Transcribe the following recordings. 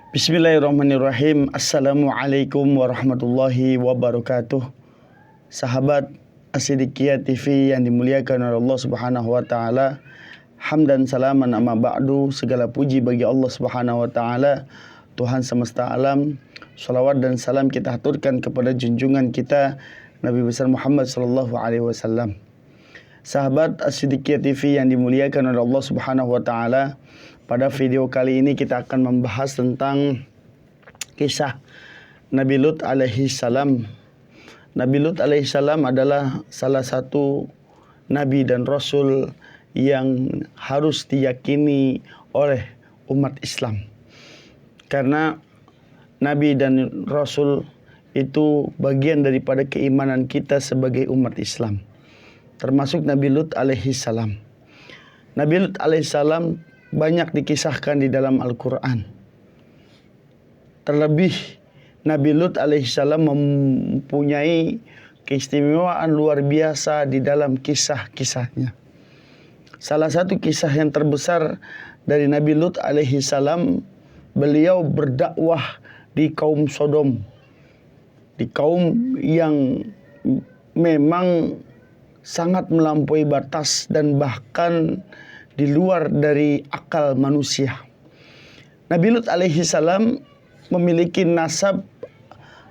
Bismillahirrahmanirrahim. Assalamualaikum warahmatullahi wabarakatuh. Sahabat As-Siddiqiyah TV yang dimuliakan oleh Allah Subhanahu wa taala. Hamdan salaman amma ba'du. Segala puji bagi Allah Subhanahu wa taala, Tuhan semesta alam. Salawat dan salam kita haturkan kepada junjungan kita Nabi besar Muhammad sallallahu alaihi wasallam. Sahabat As-Siddiqiyah TV yang dimuliakan oleh Allah Subhanahu wa taala, pada video kali ini kita akan membahas tentang kisah Nabi Lut alaihi salam. Nabi Lut alaihi salam adalah salah satu nabi dan rasul yang harus diyakini oleh umat Islam. Karena nabi dan rasul itu bagian daripada keimanan kita sebagai umat Islam. Termasuk Nabi Lut alaihi salam. Nabi Lut alaihi salam banyak dikisahkan di dalam Al-Quran. Terlebih Nabi Lut alaihissalam mempunyai keistimewaan luar biasa di dalam kisah-kisahnya. Salah satu kisah yang terbesar dari Nabi Lut alaihissalam, beliau berdakwah di kaum Sodom, di kaum yang memang sangat melampaui batas dan bahkan di luar dari akal manusia. Nabi Lut alaihi salam memiliki nasab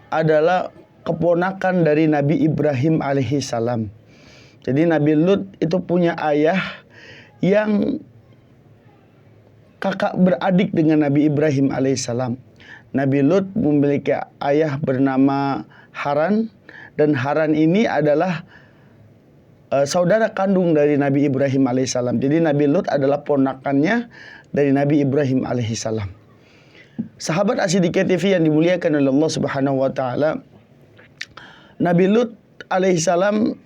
adalah keponakan dari Nabi Ibrahim alaihi salam. Jadi Nabi Lut itu punya ayah yang kakak beradik dengan Nabi Ibrahim alaihi salam. Nabi Lut memiliki ayah bernama Haran, dan Haran ini adalah saudara kandung dari Nabi Ibrahim alaihissalam. Jadi Nabi Lut adalah ponakannya dari Nabi Ibrahim alaihissalam. Sahabat As-Siddiqiyah TV yang dimuliakan oleh Allah Subhanahu wa taala, Nabi Lut alaihissalam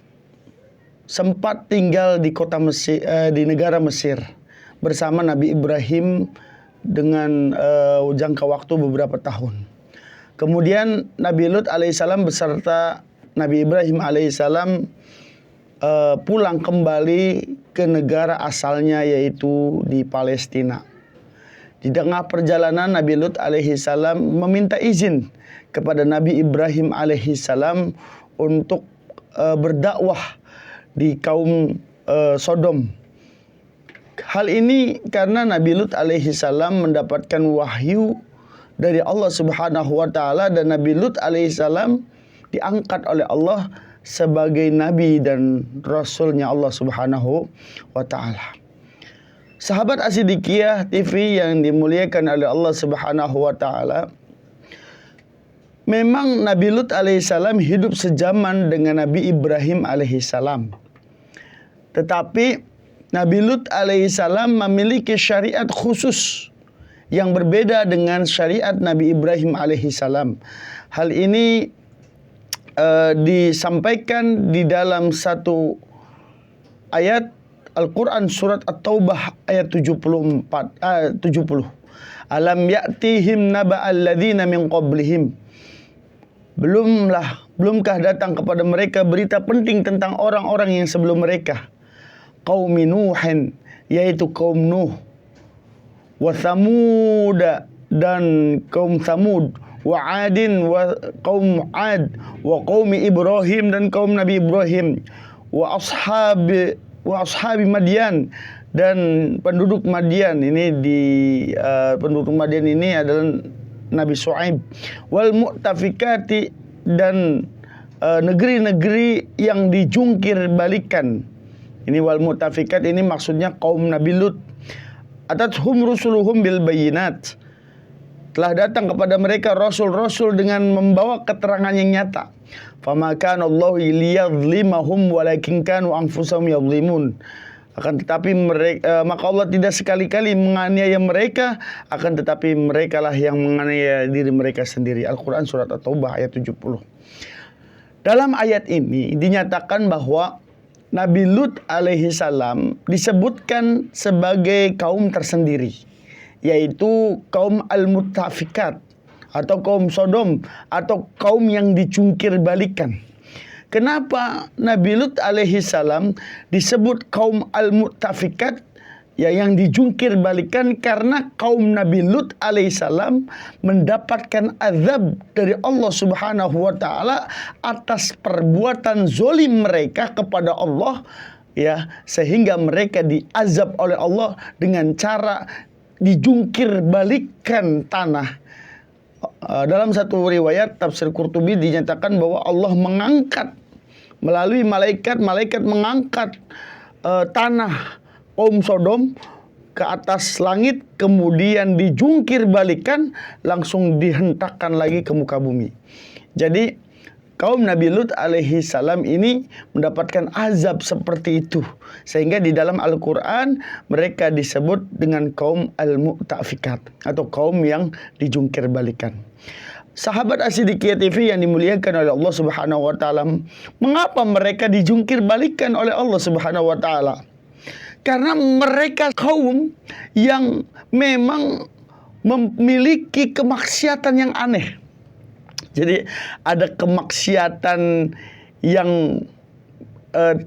sempat tinggal di kota Mesir, di negara Mesir bersama Nabi Ibrahim dengan jangka waktu beberapa tahun. Kemudian Nabi Lut alaihissalam beserta Nabi Ibrahim alaihissalam pulang kembali ke negara asalnya, yaitu di Palestina. Di tengah perjalanan Nabi Lut alaihissalam meminta izin kepada Nabi Ibrahim alaihissalam untuk berdakwah di kaum Sodom. Hal ini karena Nabi Lut alaihissalam mendapatkan wahyu dari Allah Subhanahu wa taala, dan Nabi Lut alaihissalam diangkat oleh Allah sebagai nabi dan rasulnya Allah Subhanahu wa taala. Sahabat As-Siddiqiyah TV yang dimuliakan oleh Allah Subhanahu wa taala, memang Nabi Lut alaihissalam hidup sejaman dengan Nabi Ibrahim alaihissalam. Tetapi Nabi Lut alaihissalam memiliki syariat khusus yang berbeda dengan syariat Nabi Ibrahim alaihissalam. Hal ini disampaikan di dalam satu ayat Al-Quran surat At-Taubah ayat 70. Alam ya'tihim naba'al ladzina min qablihim. Belumkah datang kepada mereka berita penting tentang orang-orang yang sebelum mereka. Qaumi Nuhin, yaitu kaum Nuh. Wa Thamud, dan kaum Thamud. Wa Adin, wa kaum Ad, wa qaumi Ibrahim, dan kaum Nabi Ibrahim, wa ashabi Madian, dan penduduk Madian. Penduduk Madian ini adalah Nabi Shu'aib. Wal mu'tafikati, dan negeri-negeri yang dijungkir balikan. Ini wal mu'tafikat ini maksudnya kaum Nabi Lut. Atathum rusuluhum bil bayinat. Telah datang kepada mereka rasul-rasul dengan membawa keterangan yang nyata. Fama kana Allahu liyadhlimahum walakin kanu anfusahum yadhlimun. Akan tetapi maka Allah tidak sekali-kali menganiaya mereka, akan tetapi merekalah yang menganiaya diri mereka sendiri. Al-Quran surat At-Taubah ayat 70. Dalam ayat ini dinyatakan bahwa Nabi Lut alaihissalam disebutkan sebagai kaum tersendiri, yaitu kaum Al-Muttafikat atau kaum Sodom atau kaum yang dicungkir balikan. Kenapa Nabi Lut alaihissalam disebut kaum Al-Muttafikat, ya yang dijungkir balikan karena kaum Nabi Lut alaihissalam mendapatkan azab dari Allah Subhanahu wa taala atas perbuatan zolim mereka kepada Allah, ya, sehingga mereka diazab oleh Allah dengan cara dijungkir balikan tanah. Dalam satu riwayat tafsir Qurtubi dinyatakan bahwa Allah mengangkat melalui malaikat mengangkat tanah kaum Sodom ke atas langit, kemudian dijungkir balikan, langsung dihentakkan lagi ke muka bumi. Jadi kaum Nabi Lut alaihi salam ini mendapatkan azab seperti itu, sehingga di dalam Al-Quran mereka disebut dengan kaum al-mu'tafikat atau kaum yang dijungkir balikan. Sahabat As-Siddiqiyah TV yang dimuliakan oleh Allah Subhanahu wa taala, mengapa mereka dijungkir balikan oleh Allah Subhanahu wa taala? Karena mereka kaum yang memang memiliki kemaksiatan yang aneh. Jadi ada kemaksiatan yang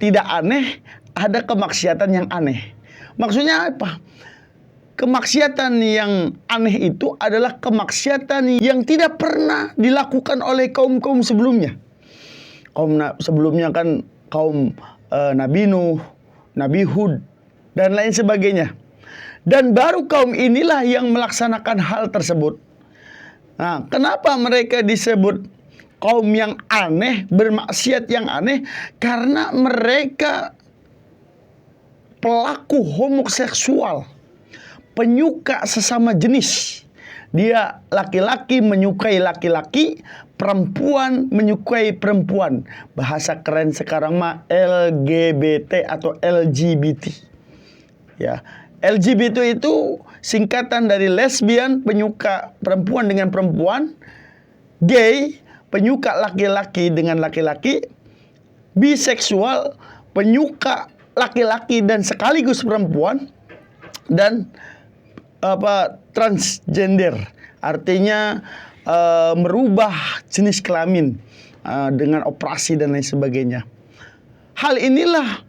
tidak aneh, ada kemaksiatan yang aneh. Maksudnya apa? Kemaksiatan yang aneh itu adalah kemaksiatan yang tidak pernah dilakukan oleh kaum-kaum sebelumnya. Kaum sebelumnya kan kaum Nabi Nuh, Nabi Hud, dan lain sebagainya. Dan baru kaum inilah yang melaksanakan hal tersebut. Nah, kenapa mereka disebut kaum yang aneh, bermaksiat yang aneh? Karena mereka pelaku homoseksual, penyuka sesama jenis. Dia laki-laki menyukai laki-laki, perempuan menyukai perempuan. Bahasa keren sekarang mah LGBT atau LGBT. Ya, LGBT itu singkatan dari lesbian, penyuka perempuan dengan perempuan, gay, penyuka laki-laki dengan laki-laki, biseksual, penyuka laki-laki dan sekaligus perempuan, dan transgender, artinya merubah jenis kelamin dengan operasi dan lain sebagainya. Hal inilah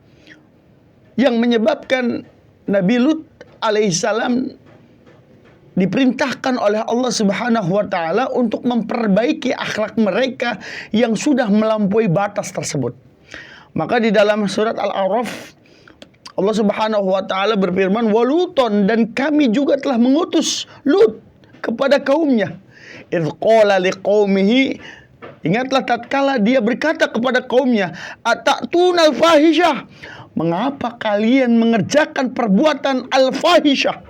yang menyebabkan Nabi Lut alaihissalam diperintahkan oleh Allah Subhanahu wa taala untuk memperbaiki akhlak mereka yang sudah melampaui batas tersebut. Maka di dalam surat Al-A'raf Allah Subhanahu wa taala berfirman, "Waluton, dan kami juga telah mengutus Lut kepada kaumnya. Idz qala liqaumihi, ingatlah tatkala dia berkata kepada kaumnya, atatuna al-fahisyah, mengapa kalian mengerjakan perbuatan al-fahisyah?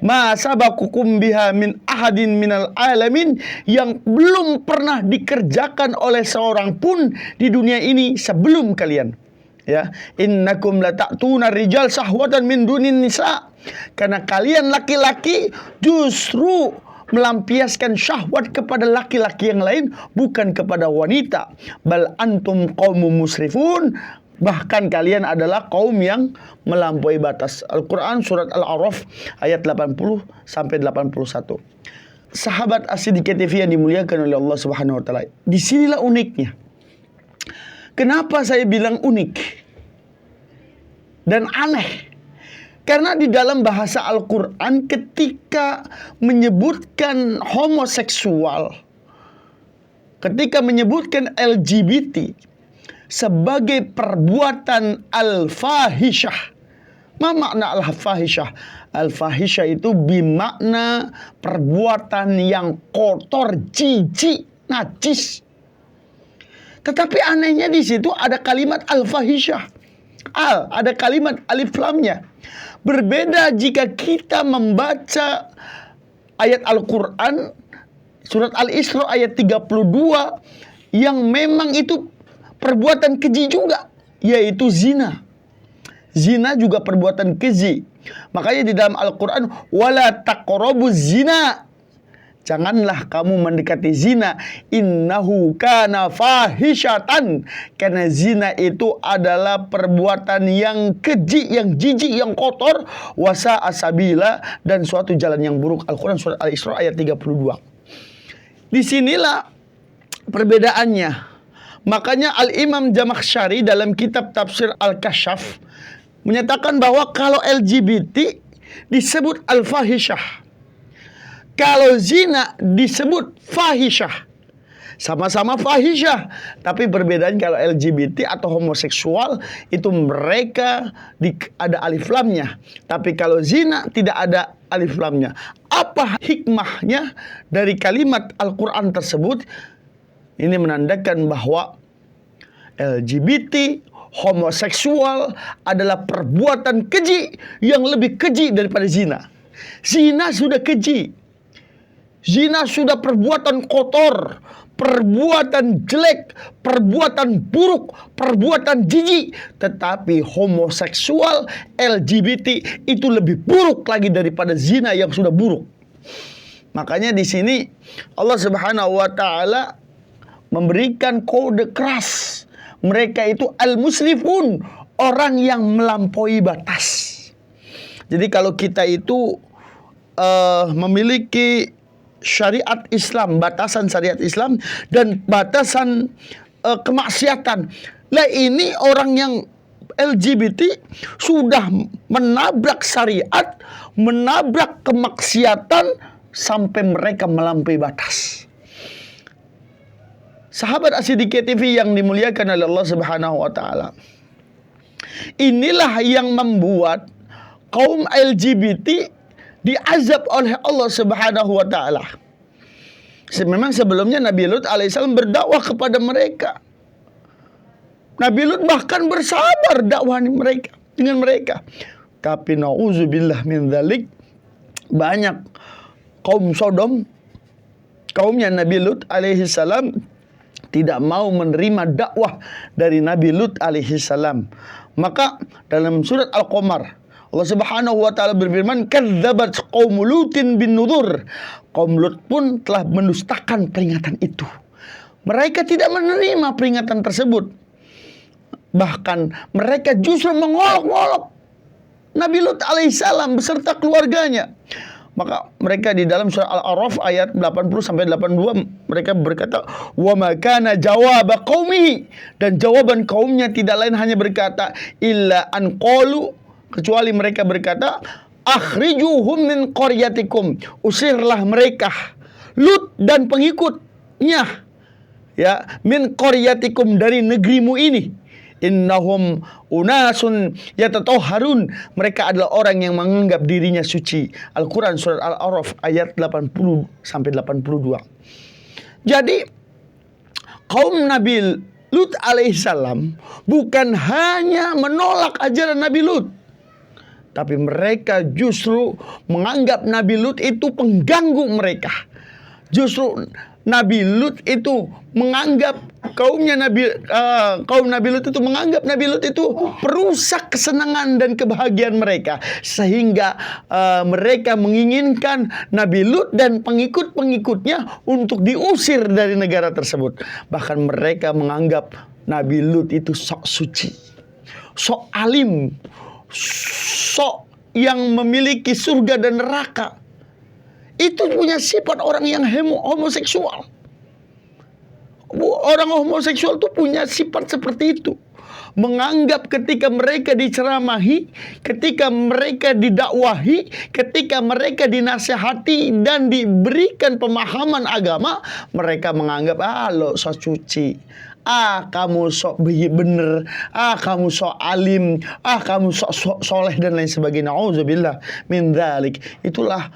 Ma sabakukum biha min ahadin minal alamin, yang belum pernah dikerjakan oleh seorang pun di dunia ini sebelum kalian. Ya, innakum lata'tuna rijal sahwatan min dunin nisa, karena kalian laki-laki justru melampiaskan syahwat kepada laki-laki yang lain, bukan kepada wanita. Bal antum qaumun musrifun, bahkan kalian adalah kaum yang melampaui batas. Al-Quran surat Al-A'raf ayat 80 sampai 81. Sahabat As-Siddiqiyah TV yang dimuliakan oleh Allah Subhanahu wa taala, disinilah uniknya. Kenapa saya bilang unik dan aneh? Karena di dalam bahasa Al-Quran ketika menyebutkan homoseksual, ketika menyebutkan LGBT sebagai perbuatan al-fahisyah. Ma makna al-fahisyah? Al-fahisyah itu bimakna perbuatan yang kotor, jijik, najis. Tetapi anehnya di situ ada kalimat al-fahisyah. Ada kalimat alif lamnya. Berbeda jika kita membaca ayat Al-Quran surat Al-Isra ayat 32 yang memang itu perbuatan keji juga, yaitu zina. Zina juga perbuatan keji. Makanya di dalam Al-Quran, wala taqrabuz zina, janganlah kamu mendekati zina, innahu kana fahisyatan, karena zina itu adalah perbuatan yang keji, yang jijik, yang kotor, wasa asabila, dan suatu jalan yang buruk. Al-Quran surat Al-Isra ayat 32. Disinilah perbedaannya. Makanya Al-Imam Zamakhsyari dalam kitab tafsir Al-Kasyaf menyatakan bahwa kalau LGBT disebut al-fahisyah, kalau zina disebut fahisyah. Sama-sama fahisyah, tapi perbedaan kalau LGBT atau homoseksual itu mereka ada alif lamnya, tapi kalau zina tidak ada alif lamnya. Apa hikmahnya dari kalimat Al-Quran tersebut? Ini menandakan bahwa LGBT, homoseksual adalah perbuatan keji yang lebih keji daripada zina. Zina sudah keji, zina sudah perbuatan kotor, perbuatan jelek, perbuatan buruk, perbuatan jijik. Tetapi homoseksual, LGBT itu lebih buruk lagi daripada zina yang sudah buruk. Makanya di sini Allah Subhanahu wa taala memberikan kode keras. Mereka itu al-musrifun, orang yang melampaui batas. Jadi kalau kita itu memiliki syariat Islam, batasan syariat Islam dan batasan kemaksiatan. Lah ini orang yang LGBT sudah menabrak syariat, menabrak kemaksiatan sampai mereka melampaui batas. Sahabat As-Siddiqiyah TV yang dimuliakan oleh Allah Subhanahu wa taala. Inilah yang membuat kaum LGBT diazab oleh Allah Subhanahu wa taala. Memang sebelumnya Nabi Lut alaihissalam berdakwah kepada mereka. Nabi Lut bahkan bersabar dakwah mereka dengan mereka. Tapi nauzubillah min dzalik, banyak kaum Sodom, kaumnya Nabi Lut alaihissalam tidak mau menerima dakwah dari Nabi Lut alaihissalam. Maka dalam surat Al-Qamar Allah Subhanahu wa taala berfirman, "Kadzabat qaum Lutin bin nudzur." Kaum Lut pun telah mendustakan peringatan itu. Mereka tidak menerima peringatan tersebut. Bahkan mereka justru mengolok-olok Nabi Lut alaihissalam beserta keluarganya. Maka mereka di dalam surah Al-A'raf ayat 80 sampai 82 mereka berkata, "Wa ma kana jawaba qaumihi." Dan jawaban kaumnya tidak lain hanya berkata, "Illa an qalu," kecuali mereka berkata, "Akhrijuhum min qaryatikum." Usirlah mereka, Lut dan pengikutnya, ya, min qaryatikum, dari negerimu ini. Innahum unasun yatatahharun. Mereka adalah orang yang menganggap dirinya suci. Al-Quran surat Al-A'raf ayat 80 sampai 82. Jadi kaum Nabi Lut alaihissalam bukan hanya menolak ajaran Nabi Lut, tapi mereka justru menganggap Nabi Lut itu pengganggu mereka. Justru Nabi Lut itu menganggap kaum Nabi Lut itu menganggap Nabi Lut itu perusak kesenangan dan kebahagiaan mereka, sehingga mereka menginginkan Nabi Lut dan pengikut-pengikutnya untuk diusir dari negara tersebut. Bahkan mereka menganggap Nabi Lut itu sok suci, sok alim, sok yang memiliki surga dan neraka. Itu punya sifat orang yang homoseksual. Orang homoseksual itu punya sifat seperti itu. Menganggap ketika mereka diceramahi, ketika mereka didakwahi, ketika mereka dinasihati dan diberikan pemahaman agama, mereka menganggap, lo sok suci, kamu sok bener, kamu sok alim, kamu sok soleh dan lain sebagainya. Auzubillah min dzalik. Itulah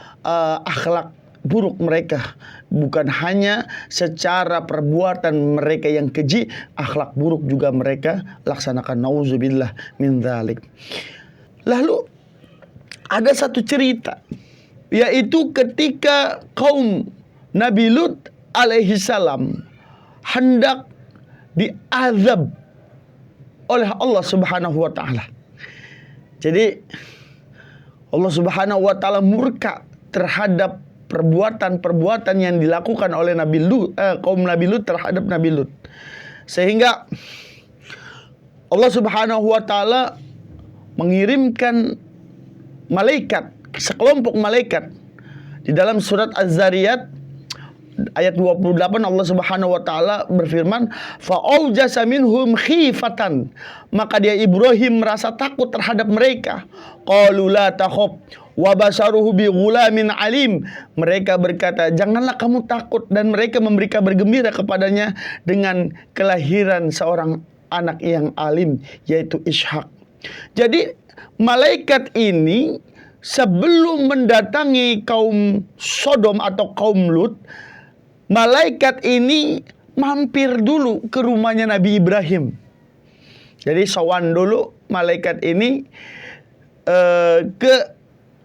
akhlak buruk mereka. Bukan hanya secara perbuatan mereka yang keji, akhlak buruk juga mereka laksanakan. Nauzubillah min dzalik. Lalu ada satu cerita, yaitu ketika kaum Nabi Lut alaihissalam hendak diazab oleh Allah Subhanahu wa taala. Jadi Allah Subhanahu wa taala murka terhadap perbuatan-perbuatan yang dilakukan oleh kaum Nabi Lut terhadap Nabi Lut. Sehingga Allah Subhanahu wa taala mengirimkan malaikat, sekelompok malaikat. Di dalam surat Az-Zariyat ayat 28 Allah Subhanahu wa taala berfirman, "Fa'aujasa minhum khifatan." Maka dia Ibrahim merasa takut terhadap mereka. Qalu la takhaf wa basaruhu bi ghulamin alim. Mereka berkata, "Janganlah kamu takut," dan mereka memberi kabar gembira kepadanya dengan kelahiran seorang anak yang alim, yaitu Ishak. Jadi malaikat ini sebelum mendatangi kaum Sodom atau kaum Lut, malaikat ini mampir dulu ke rumahnya Nabi Ibrahim. Jadi sowan dulu malaikat ini ke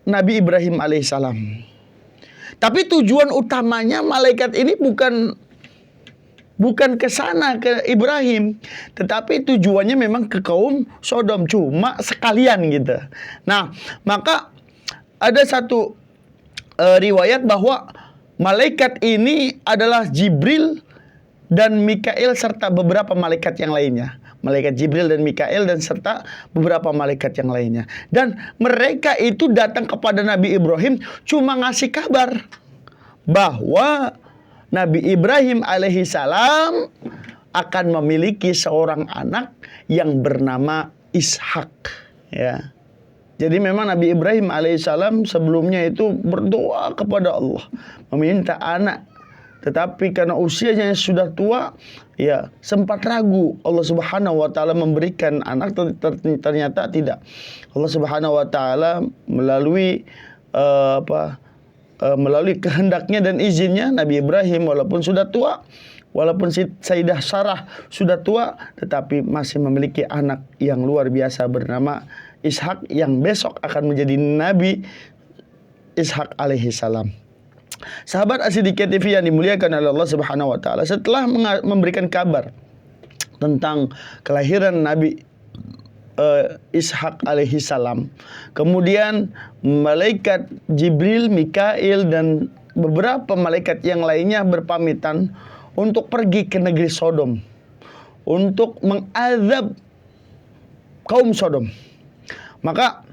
Nabi Ibrahim alaihissalam. Tapi tujuan utamanya malaikat ini bukan ke sana, ke Ibrahim, tetapi tujuannya memang ke kaum Sodom, cuma sekalian gitu. Nah, maka ada satu riwayat bahwa malaikat ini adalah Jibril dan Mikail serta beberapa malaikat yang lainnya. Malaikat Jibril dan Mikail dan serta beberapa malaikat yang lainnya. Dan mereka itu datang kepada Nabi Ibrahim cuma ngasih kabar bahwa Nabi Ibrahim alaihissalam akan memiliki seorang anak yang bernama Ishak. Ya. Jadi memang Nabi Ibrahim alaihissalam sebelumnya itu berdoa kepada Allah, meminta anak. Tetapi karena usianya yang sudah tua, ya sempat ragu. Allah Subhanahu wa taala memberikan anak, ternyata tidak. Allah Subhanahu wa taala melalui melalui kehendaknya dan izinnya, Nabi Ibrahim walaupun sudah tua, walaupun Sayyidah Sarah sudah tua, tetapi masih memiliki anak yang luar biasa bernama Ishak, yang besok akan menjadi Nabi Ishak alaihissalam. Sahabat As-Siddiqiyah TV yang dimuliakan oleh Allah Subhanahu wa taala, setelah memberikan kabar tentang kelahiran Nabi Ishak alaihissalam, kemudian malaikat Jibril, Mikail dan beberapa malaikat yang lainnya berpamitan untuk pergi ke negeri Sodom untuk mengazab kaum Sodom. Maka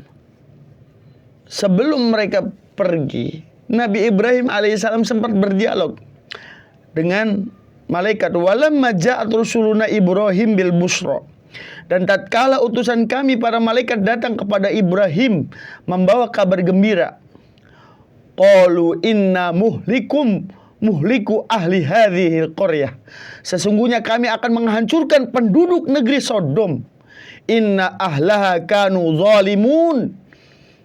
sebelum mereka pergi, Nabi Ibrahim alaihissalam sempat berdialog dengan malaikat. Walamma ja'at rusuluna Ibrahim bil busra. Dan tatkala utusan kami para malaikat datang kepada Ibrahim membawa kabar gembira, qalu inna muhliku ahli hadhil qaryah. Sesungguhnya kami akan menghancurkan penduduk negeri Sodom. Inna ahlaha kanu zalimun.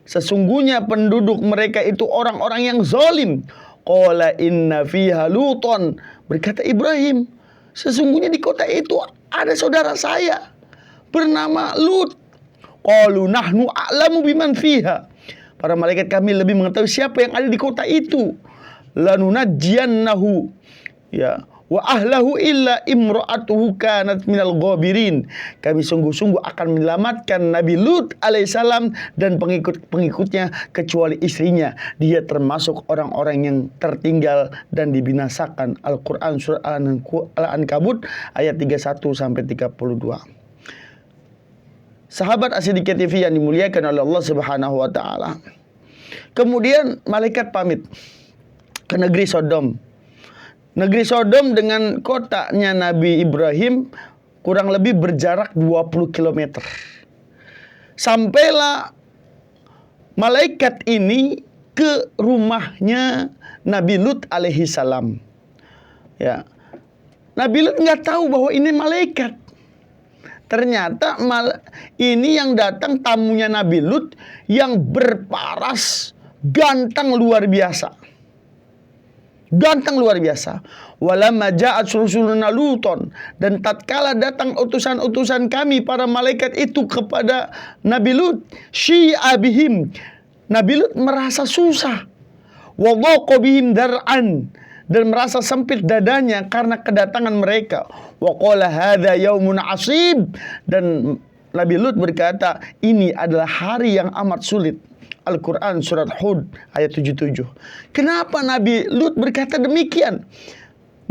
Sesungguhnya penduduk mereka itu orang-orang yang zalim. Qala inna fiha Luton. Berkata Ibrahim, sesungguhnya di kota itu ada saudara saya bernama Lut. Qalu nahnu a'lamu biman fiha. Para malaikat kami lebih mengetahui siapa yang ada di kota itu. Lanunajjiyannahu, ya, wa ahlahu illa imra'atuhu kanat minal ghabirin. Kami sungguh-sungguh akan menyelamatkan Nabi Lut alaihissalam dan pengikut-pengikutnya kecuali istrinya. Dia termasuk orang-orang yang tertinggal dan dibinasakan. Al-Quran surah Al-Ankabut ayat 31 sampai 32. Sahabat As-Siddiqiyah TV yang dimuliakan oleh Allah Subhanahu wa taala. Kemudian malaikat pamit ke negeri Sodom. Negeri Sodom dengan kotanya Nabi Ibrahim kurang lebih berjarak 20 km. Sampailah malaikat ini ke rumahnya Nabi Lut alaihissalam. Ya. Nabi Lut nggak tahu bahwa ini malaikat. Ternyata ini yang datang tamunya Nabi Lut yang berparas, ganteng luar biasa. Ganteng luar biasa. Walamma ja'at rusuluna Luton. Dan tatkala datang utusan-utusan kami para malaikat itu kepada Nabi Lut, syi'a bihim. Nabi Lut merasa susah. Wa dhaqa bihim dar'an. Dan merasa sempit dadanya karena kedatangan mereka. Wa qala hadza yaumun asib. Dan Nabi Lut berkata, ini adalah hari yang amat sulit. Al-Quran surat Hud ayat 77. Kenapa Nabi Lut berkata demikian?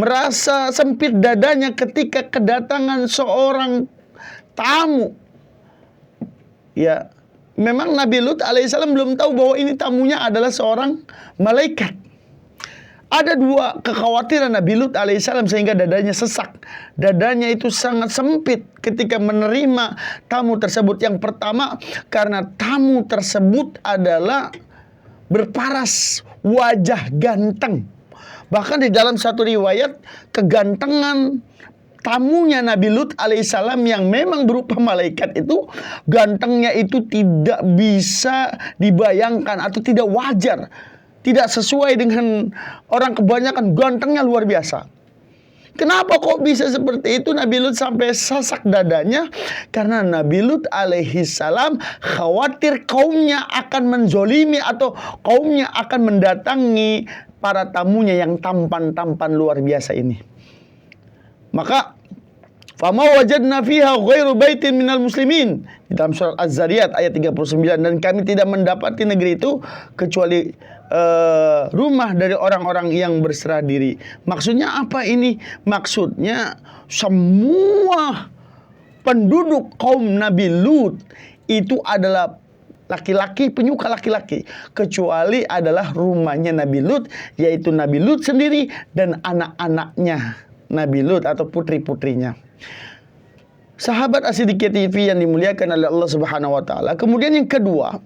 Merasa sempit dadanya ketika kedatangan seorang tamu. Ya, memang Nabi Lut alaihissalam belum tahu bahwa ini tamunya adalah seorang malaikat. Ada dua kekhawatiran Nabi Lut alaihissalam sehingga dadanya sesak. Dadanya itu sangat sempit ketika menerima tamu tersebut. Yang pertama, karena tamu tersebut adalah berparas, wajah ganteng. Bahkan di dalam satu riwayat, kegantengan tamunya Nabi Lut alaihissalam yang memang berupa malaikat itu, gantengnya itu tidak bisa dibayangkan atau tidak wajar. Tidak sesuai dengan orang kebanyakan, gantengnya luar biasa. Kenapa kok bisa seperti itu Nabi Lut sampai sesak dadanya? Karena Nabi Lut alaihissalam khawatir kaumnya akan menzolimi atau kaumnya akan mendatangi para tamunya yang tampan-tampan luar biasa ini. Maka fama wajadna fiha ghairu baitin minal muslimin, di dalam surat Az-Zariyat ayat 39, dan kami tidak mendapati negeri itu kecuali rumah dari orang-orang yang berserah diri. Maksudnya apa ini? Maksudnya semua penduduk kaum Nabi Lut itu adalah laki-laki, penyuka laki-laki, kecuali adalah rumahnya Nabi Lut, yaitu Nabi Lut sendiri dan anak-anaknya Nabi Lut atau putri-putrinya. Sahabat As-Siddiqiyah TV yang dimuliakan oleh Allah Subhanahu wa taala. Kemudian yang kedua,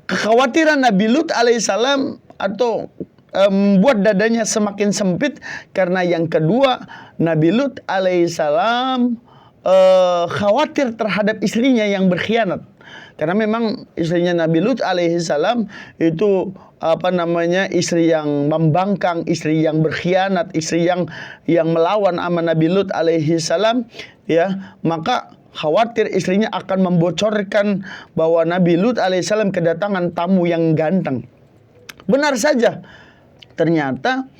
kekhawatiran Nabi Lut alaihissalam atau membuat dadanya semakin sempit karena yang kedua, Nabi Lut alaihissalam khawatir terhadap istrinya yang berkhianat. Karena memang istrinya Nabi Lut alaihissalam itu istri yang membangkang, istri yang berkhianat, istri yang melawan sama Nabi Lut alaihissalam, ya. Maka khawatir istrinya akan membocorkan bahwa Nabi Lut alaihissalam kedatangan tamu yang ganteng. Benar saja, ternyata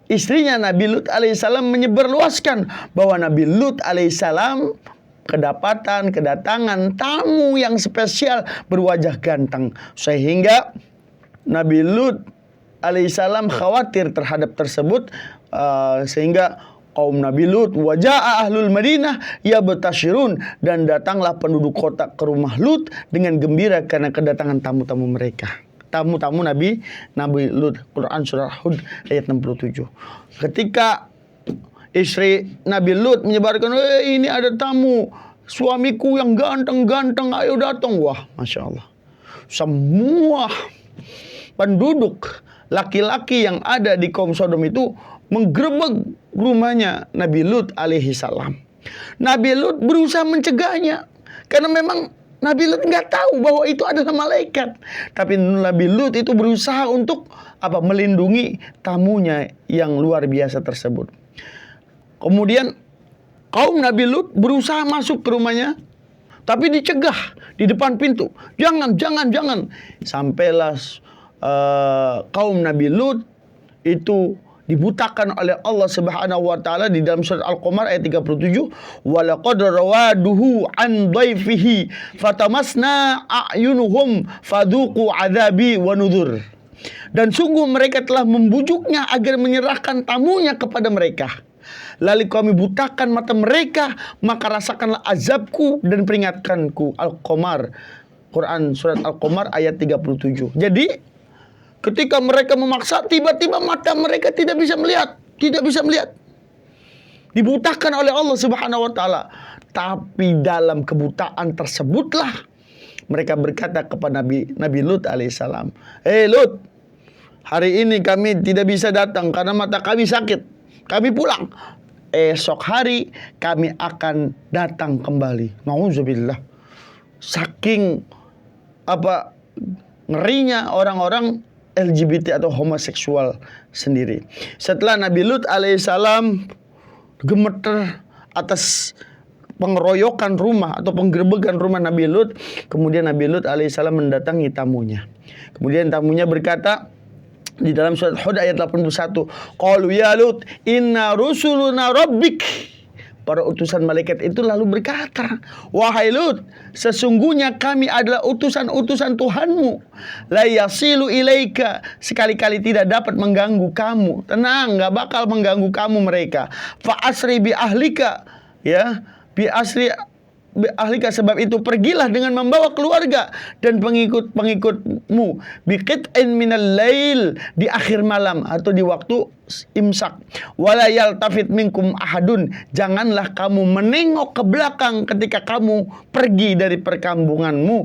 istrinya Nabi Lut alaihissalam menyebarluaskan bahwa Nabi Lut alaihissalam kedatangan tamu yang spesial berwajah ganteng, sehingga Nabi Lut alaihissalam khawatir terhadap tersebut, sehingga kaum Nabi Lut, waja'a ahlul Madinah yabtashirun, dan datanglah penduduk kota ke rumah Lut dengan gembira karena kedatangan tamu-tamu mereka. Tamu-tamu Nabi Lut. Quran surah Hud ayat 67. Ketika istri Nabi Lut menyebarkan, ini ada tamu, suamiku yang ganteng-ganteng, ayo datang. Wah, Masya Allah. Semua penduduk laki-laki yang ada di kaum Sodom itu menggerebek rumahnya Nabi Lut alaihissalam. Nabi Lut berusaha mencegahnya, karena memang Nabi Lut nggak tahu bahwa itu adalah malaikat. Tapi Nabi Lut itu berusaha untuk melindungi tamunya yang luar biasa tersebut. Kemudian kaum Nabi Lut berusaha masuk ke rumahnya, tapi dicegah di depan pintu. Jangan. Sampailah kaum Nabi Lut itu dibutakan oleh Allah Subhanahu wa taala di dalam surat Al-Qamar ayat 37, walaqad rawaduhu an dhaifihi fatamasna a'yunuhum fadhuqu adzabi wa nudhur. Dan sungguh mereka telah membujuknya agar menyerahkan tamunya kepada mereka. Lalu kami butakan mata mereka, maka rasakanlah azabku dan peringatkanku. Al-Qamar, Quran surat Al-Qamar ayat 37. Jadi ketika mereka memaksa, tiba-tiba mata mereka tidak bisa melihat. Dibutakan oleh Allah Subhanahu wa taala. Tapi dalam kebutaan tersebutlah mereka berkata kepada Nabi Lut alaihissalam, Lut, hari ini kami tidak bisa datang karena mata kami sakit. Kami pulang. Esok hari kami akan datang kembali. Nauzubillah. Saking ngerinya orang-orang LGBT atau homoseksual sendiri. Setelah Nabi Lut alaihissalam gemeter atas pengeroyokan rumah atau penggerebekan rumah Nabi Lut, kemudian Nabi Lut alaihissalam mendatangi tamunya. Kemudian tamunya berkata di dalam surat Hud ayat 81, qalu ya Lut inna rusuluna rabbik. Para utusan malaikat itu lalu berkata, wahai Lut, sesungguhnya kami adalah utusan-utusan Tuhanmu. La yasilu ilaika, sekali-kali tidak dapat mengganggu kamu. Tenang, gak bakal mengganggu kamu mereka. Fa asri bi ahlika, ya, bi asri ahlika, sebab itu pergilah dengan membawa keluarga dan pengikut-pengikutmu biqit'in minal lail, di akhir malam atau di waktu imsak. Wala yaltafit minkum ahadun, janganlah kamu menengok ke belakang ketika kamu pergi dari perkampunganmu,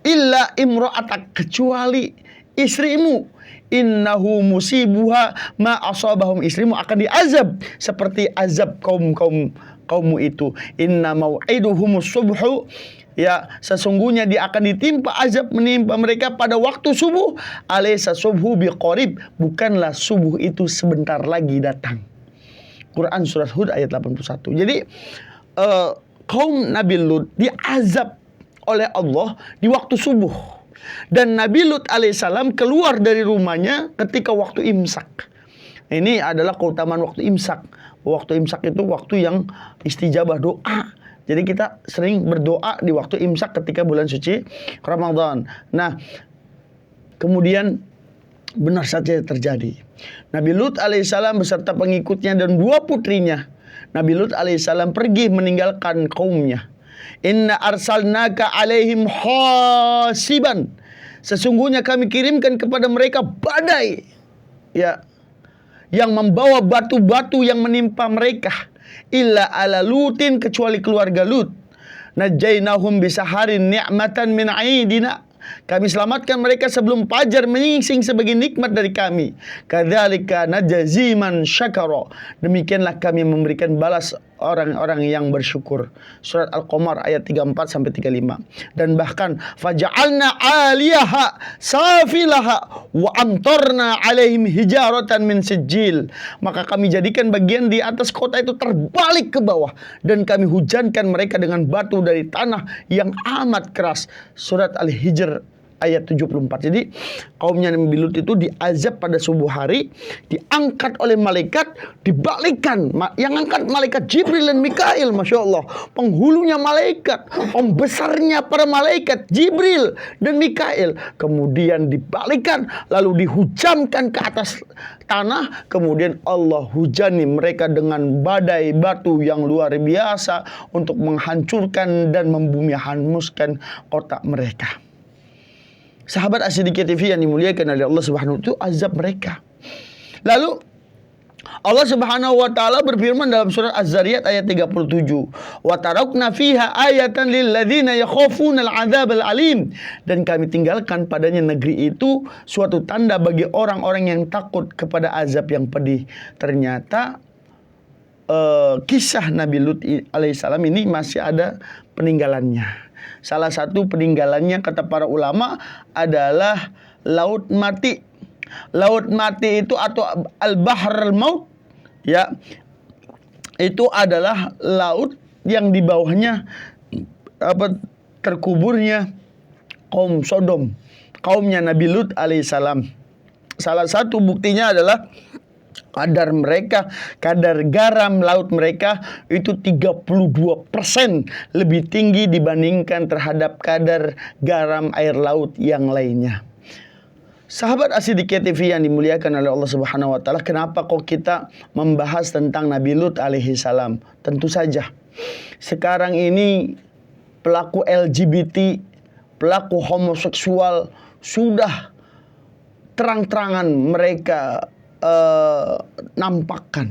illa imra'atak, kecuali istrimu. Innahu musibuha ma asabahum, istrimu akan diazab seperti azab kaummu itu. Inna mau'iduhumus subhu, ya, sesungguhnya dia akan ditimpa azab, menimpa mereka pada waktu subuh. Alaysa subhu biqarib, bukanlah subuh itu sebentar lagi datang. Quran surat Hud ayat 81. Jadi kaum Nabi Lut diazab oleh Allah di waktu subuh. Dan Nabi Lut alaihissalam keluar dari rumahnya ketika waktu imsak. Ini adalah keutamaan waktu imsak. Waktu imsak itu waktu yang istijabah doa. Jadi kita sering berdoa di waktu imsak ketika bulan suci Ramadan. Nah, kemudian benar saja terjadi. Nabi Lut alaihissalam beserta pengikutnya dan 2 putrinya, Nabi Lut alaihissalam pergi meninggalkan kaumnya. Inna arsalnaka alaihim hasiban, sesungguhnya kami kirimkan kepada mereka badai, ya, yang membawa batu-batu yang menimpa mereka. Illa ala Lutin, kecuali keluarga Lut. Najainahum bisaharin ni'matan min aidina, kami selamatkan mereka sebelum fajar menyingsing sebagai nikmat dari kami. Kadzalika najzi man syakara, demikianlah kami memberikan balas orang-orang yang bersyukur. Surat Al-Qamar ayat 34 sampai 35. Dan bahkan faja'alna 'aliyaha safilaha wa amtarna 'alaihim hijaratan min sijil, maka kami jadikan bagian di atas kota itu terbalik ke bawah dan kami hujankan mereka dengan batu dari tanah yang amat keras. Surat Al-Hijr ayat 74. Jadi kaumnya Nabi Lut itu diazab pada subuh hari, diangkat oleh malaikat, dibalikkan. Yang angkat malaikat Jibril dan Mikail, Masya Allah. Penghulunya malaikat, pembesarnya para malaikat Jibril dan Mikail. Kemudian dibalikkan, lalu dihujamkan ke atas tanah. Kemudian Allah hujani mereka dengan badai batu yang luar biasa untuk menghancurkan dan membumi hanguskan kota mereka. Sahabat As-Siddiqiyah TV yang dimuliakan oleh Allah Subhanahu wa ta'ala, itu azab mereka. Lalu Allah Subhanahu wa ta'ala berfirman dalam surat Az-Zariyat ayat 37, wa tarakna fiha ayatan lil ladzina yakhafuna al-'adzab al-alim, dan kami tinggalkan padanya negeri itu suatu tanda bagi orang-orang yang takut kepada azab yang pedih. Ternyata kisah Nabi Lut alaihissalam ini masih ada peninggalannya. Salah satu peninggalannya kata para ulama adalah laut mati. Laut mati itu atau al-bahr al-maut, ya, itu adalah laut yang di bawahnya terkuburnya kaum Sodom, kaumnya Nabi Lut alaihissalam. Salah satu buktinya adalah kadar garam laut mereka itu 32% lebih tinggi dibandingkan terhadap kadar garam air laut yang lainnya. Sahabat As-Siddiqiyah TV yang dimuliakan oleh Allah Subhanahu wa ta'ala, kenapa kok kita membahas tentang Nabi Lut alaihi salam? Tentu saja sekarang ini pelaku LGBT, pelaku homoseksual sudah terang-terangan mereka nampakkan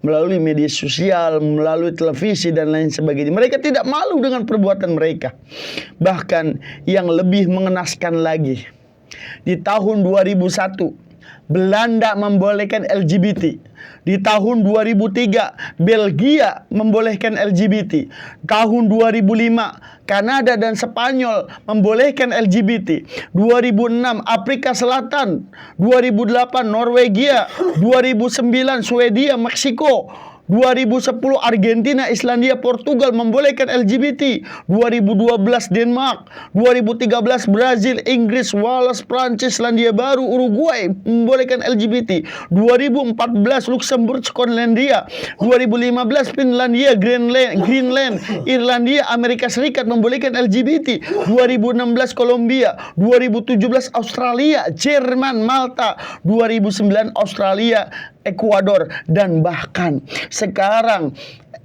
melalui media sosial, melalui televisi dan lain sebagainya. Mereka tidak malu dengan perbuatan mereka. Bahkan yang lebih mengenaskan lagi, di tahun 2001 Belanda membolehkan LGBT. Di tahun 2003 Belgia membolehkan LGBT. Tahun 2005 Kanada dan Spanyol membolehkan LGBT. 2006 Afrika Selatan, 2008 Norwegia, 2009 Swedia, Meksiko, 2010 Argentina, Islandia, Portugal membolehkan LGBT. 2012 Denmark, 2013 Brazil, Inggris, Wales, Prancis, Selandia Baru, Uruguay membolehkan LGBT. 2014 Luxembourg, Skotlandia, 2015 Finlandia, Greenland, Irlandia, Amerika Serikat membolehkan LGBT. 2016 Kolombia, 2017 Australia, Jerman, Malta, 2009 Australia, Ekuador, dan bahkan sekarang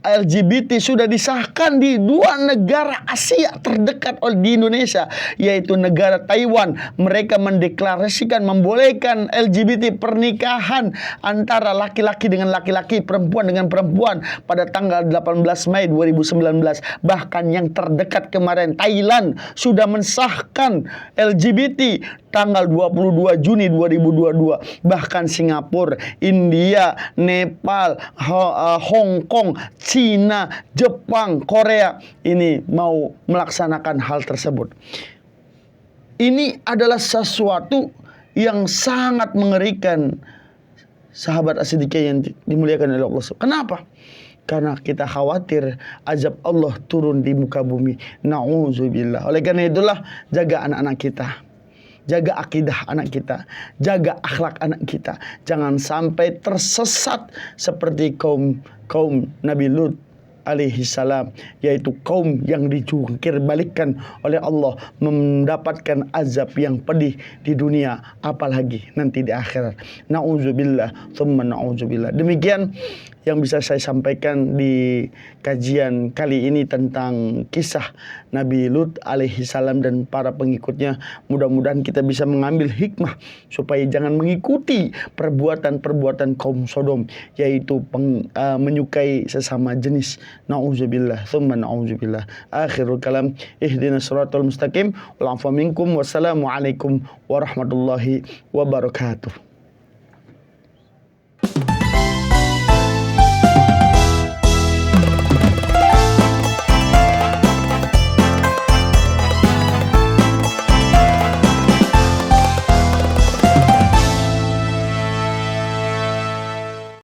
LGBT sudah disahkan di 2 negara Asia terdekat di Indonesia, yaitu negara Taiwan. Mereka mendeklarasikan membolehkan LGBT pernikahan antara laki-laki dengan laki-laki, perempuan dengan perempuan pada tanggal 18 Mei 2019. Bahkan yang terdekat kemarin, Thailand sudah mensahkan LGBT tanggal 22 Juni 2022. Bahkan Singapura, India, Nepal, Hong Kong, Cina, Jepang, Korea ini mau melaksanakan hal tersebut. Ini adalah sesuatu yang sangat mengerikan, sahabat As-Siddiqiyah yang dimuliakan oleh Allah. Kenapa? Karena kita khawatir azab Allah turun di muka bumi. Na'udzubillah. Oleh karena itulah, jaga anak-anak kita, jaga akidah anak kita, jaga akhlak anak kita. Jangan sampai tersesat seperti kaum Nabi Lut alaihi salam, yaitu kaum yang dijungkir balikkan oleh Allah, mendapatkan azab yang pedih di dunia, apalagi nanti di akhirat. Na'udzubillah, tsumma na'udzubillah. Demikian yang bisa saya sampaikan di kajian kali ini tentang kisah Nabi Lut alaihi salam dan para pengikutnya. Mudah-mudahan kita bisa mengambil hikmah supaya jangan mengikuti perbuatan-perbuatan kaum Sodom, yaitu menyukai sesama jenis. Na'udzubillah, tsumma na'udzubillah. Akhirul kalam, ihdinas siratal mustaqim, wal afu minkum, wassalamualaikum warahmatullahi wabarakatuh.